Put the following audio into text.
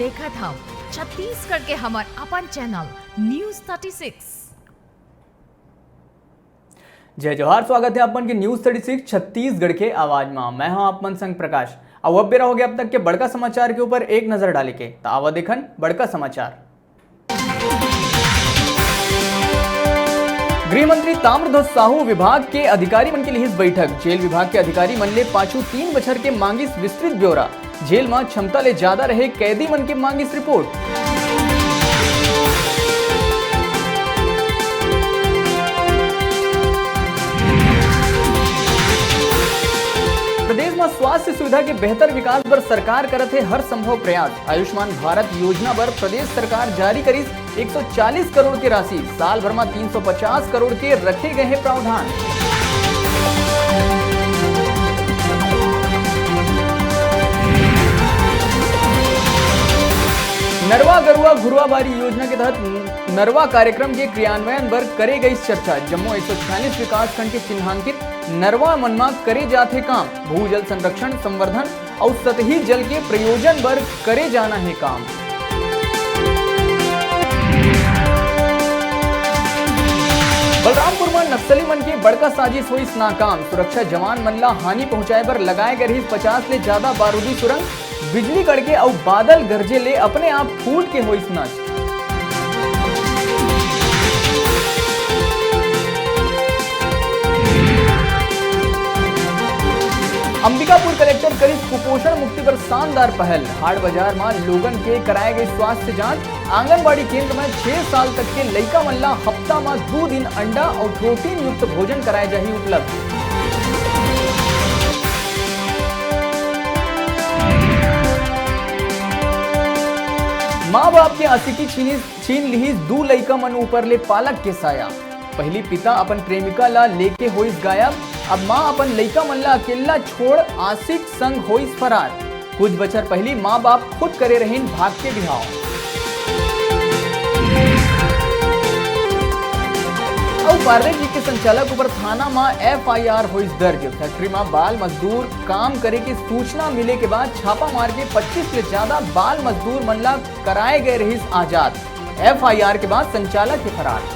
देखा था छत्तीसगढ़ के हमार अपन चैनल न्यूज 36। जय जोहार, स्वागत है अपन के न्यूज 36 छत्तीसगढ़ के आवाज में। मैं हूं आपमन संग प्रकाश। अब बेरा हो गया अब तक के बड़का समाचार के ऊपर एक नजर डाले के तो आवा देखन बड़का समाचार। गृह मंत्री ताम्रध्वज साहू विभाग के अधिकारी मन के लिए बैठक। जेल विभाग के अधिकारी मन ले पाछू 3 बछर के मांगिस विस्तृत ब्यौरा। जेल में क्षमता ले ज्यादा रहे कैदी मन के मांगिस रिपोर्ट। प्रदेश में स्वास्थ्य सुविधा के बेहतर विकास पर सरकार करत है हर संभव प्रयास। आयुष्मान भारत योजना पर प्रदेश सरकार जारी करी 140 करोड़ की राशि। साल भर में 350 करोड़ के रखे गए हैं प्रावधान। नरवा गरुआ घुरुआ बारी योजना के तहत नरवा कार्यक्रम के क्रियान्वयन पर करे गई चर्चा। जम्मू 146 विकास खंड के चिन्हांकित नरवा मनमा करे जाते काम। भूजल संरक्षण संवर्धन और सतही जल के प्रयोजन पर करे जाना है काम। बलरामपुर में नक्सली मन की बड़का साजिश हुई नाकाम। सुरक्षा जवान मन ला हानि पहुंचाए पर लगाए गए 50 ले ज्यादा बारूदी सुरंग। बिजली कड़के और बादल गरजे ले अपने आप फूट के हुई नष्ट। अंबिकापुर कलेक्टर करी कुपोषण मुक्ति पर शानदार पहल। हाट बाजार में लोगन के कराए गए स्वास्थ्य जांच। आंगनबाड़ी केंद्र में 6 साल तक के लइका मन ला हफ्ता में 2 दिन अंडा और प्रोटीन युक्त भोजन कराए जाही उपलब्ध। माँ बाप के असिकी छीन ली 2 लइका मन ऊपर ले पालक के साया। पहली पिता अपन प्रेमिका ला लेके होइस गायब। अब माँ अपन लइका मन ला अकेला छोड़ आशिक संग होइस फरार। कुछ बछर पहली माँ बाप खुद करे रहीन भाग के बिहाव। और पार्ले जी के संचालक ऊपर थाना में FIR होइस दर्ज। फैक्ट्री में बाल मजदूर काम करे की सूचना मिले के बाद छापा मार के 25 से ज्यादा बाल मजदूर मन ला कराए गए रहीस आजाद। FIR के बाद संचालक के फरार।